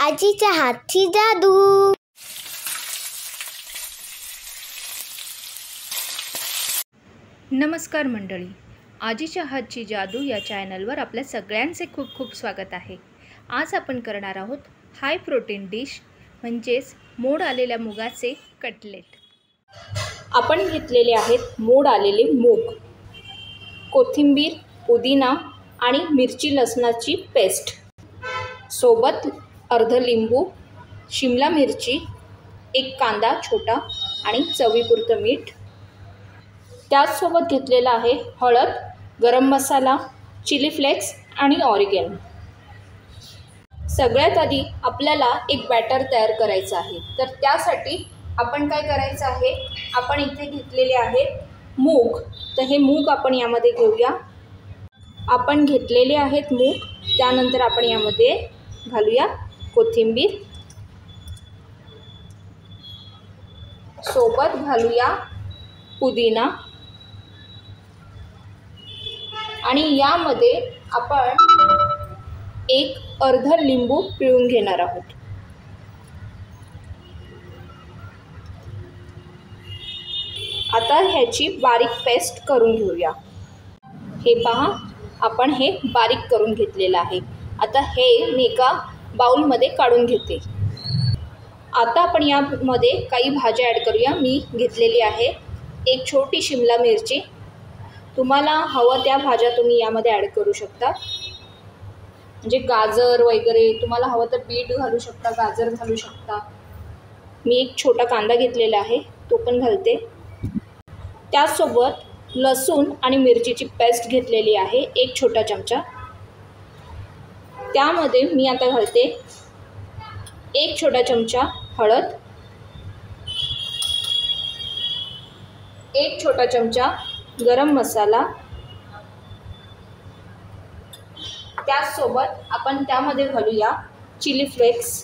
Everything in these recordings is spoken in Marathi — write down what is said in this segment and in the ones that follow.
आजीच्या हातची जादू. नमस्कार मंडळी, आजीच्या हातची जादू या चॅनलवर आपल्या सगळ्यांचे खूप खूप स्वागत आहे. आज आपण करणार आहोत हाय प्रोटीन डिश म्हणजेच मोड आलेल्या मुगाचे कटलेट. आपण घेतलेले आहेत मोड आलेले मूग, कोथिंबीर, पुदिना आणि मिरची लसणाची पेस्ट, सोबत अर्ध लिंबू, शिमला मिरची, एक कांदा छोटा आणि चवीपुरतं मीठ. त्याचसोबत घेतलेला आहे हळद, गरम मसाला, चिली फ्लेक्स आणि ऑरिगॅनो. सगळ्यात आधी आपल्याला एक बॅटर तयार करायचं आहे. तर त्यासाठी आपण काय करायचं आहे, आपण इथे घेतलेले आहेत मूग. तर हे मूग आपण यामध्ये घेऊया. आपण घेतलेले आहेत मूग. त्यानंतर आपण यामध्ये घालूया कोथिंबीर, सोबत घालूया पुदिना आणि यामध्ये आपण एक अर्ध लिंबू पिळून घेणार आहोत. आता ह्याची बारीक पेस्ट करून घेऊया. हे पहा, आपण हे बारीक करून घेतलेलं आहे. आता हे मी एका बाउलमध्ये काढून घेते. आता आपण यामध्ये काही भाज्या ॲड करूया. मी घेतलेली आहे एक छोटी शिमला मिरची. तुम्हाला हवं त्या भाज्या तुम्ही यामध्ये ॲड करू शकता. म्हणजे गाजर वगैरे तुम्हाला हवं तर बीट घालू शकता, गाजर घालू शकता. मी एक छोटा कांदा घेतलेला आहे, तो पण घालते. त्यासोबत लसूण आणि मिरचीची पेस्ट घेतलेली आहे, एक छोटा चमचा. त्यामध्ये मी आता घालते एक छोटा चमचा हळद, एक छोटा चमचा गरम मसाला. त्याचसोबत आपण त्यामध्ये घालूया चिली फ्लेक्स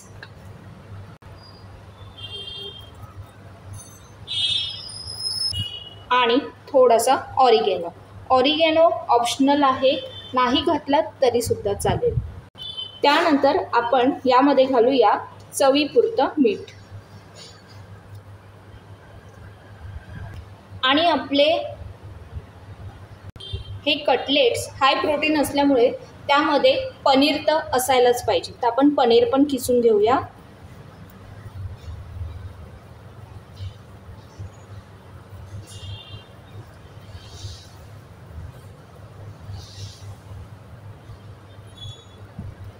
आणि थोडासा ऑरिगॅनो. ऑरिगॅनो ऑप्शनल आहे, नाही घातला तरीसुद्धा चालेल. त्यानंतर आपण यामध्ये घालूया चवीपुरतं मीठ. आणि आपले हे कटलेट्स हाय प्रोटीन असल्यामुळे त्यामध्ये पनीर तर असायलाच पाहिजे. तर आपण पनीर पण किसून घेऊया.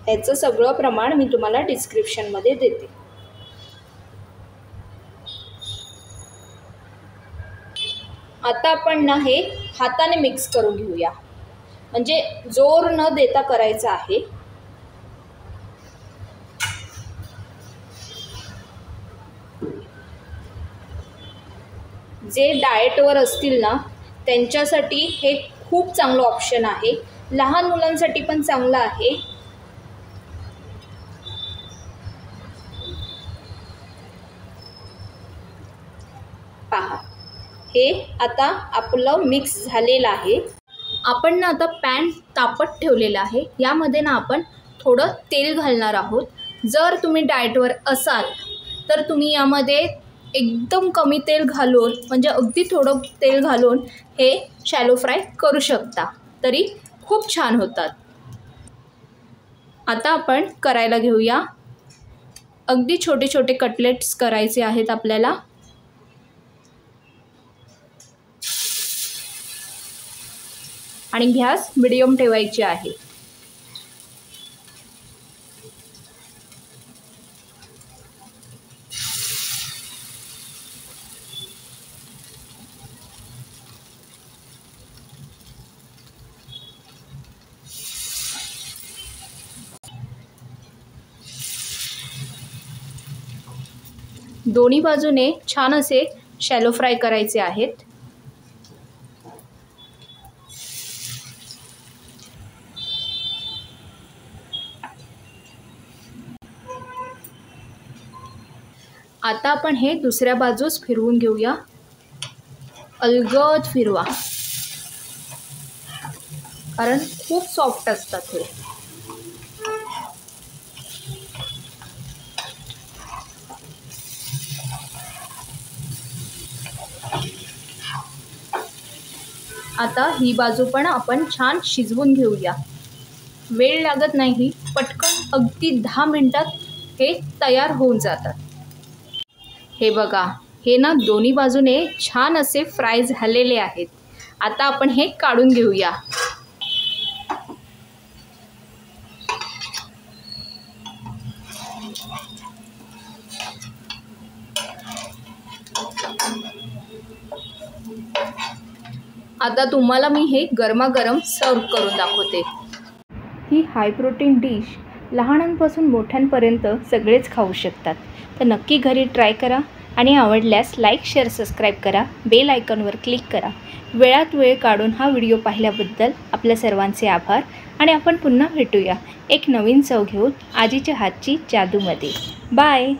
ह्याचं सगळं प्रमाण मी तुम्हाला डिस्क्रिप्शनमध्ये देते. आता आपण ना हे हाताने मिक्स करून घेऊया. म्हणजे जोर न देता करायचं आहे. जे डाएटवर असतील ना त्यांच्यासाठी हे खूप चांगलं ऑप्शन आहे. लहान मुलांसाठी पण चांगलं आहे. पहा, हे आता आपलं मिक्स झालेलं आहे. आपण ना आता पॅन तापत ठेवलेला आहे. यामध्ये ना आपण थोडं तेल घालणार आहोत. जर तुम्ही डाएटवर असाल तर तुम्ही यामध्ये एकदम कमी तेल घालून, म्हणजे अगदी थोडं तेल घालून हे शॅलो फ्राय करू शकता, तरी खूप छान होतात. आता आपण करायला घेऊया. अगदी छोटे छोटे कटलेट्स करायचे आहेत आपल्याला. आणि गॅस मिडियम ठेवायची आहे. दोन्ही बाजूने छान असे शॅलो फ्राय करायचे आहेत. आता आपण हे दुसऱ्या बाजूस फिरवून घेऊया. अलगद फिरवा, कारण खूप सॉफ्ट असतात हे. आता ही बाजू पण आपण छान शिजवून घेऊया. वेळ लागत नाही, पटकन अगदी 10 मिनिटात हे तयार होऊन जातात. हे बघा, हे ना दोन्ही बाजूने छान असे फ्राय झालेले आहेत. आता आपण हे काढून घेऊया. आता तुम्हाला मी हे गरमागरम सर्व करून दाखवते. ही हाय प्रोटीन डिश लहानांपासून मोठ्यांपर्यंत सगळेच खाऊ शकतात. तर नक्की घरी ट्राय करा आणि आवडल्यास लाईक, शेअर, सबस्क्राईब करा. बेल आयकॉनवर क्लिक करा. वेळात वेळ काढून हा व्हिडिओ पाहिल्याबद्दल आपल्या सर्वांचे आभार आणि आपण पुन्हा भेटूया एक नवीन चव घेऊन आजीच्या हातची जादूमध्ये. बाय.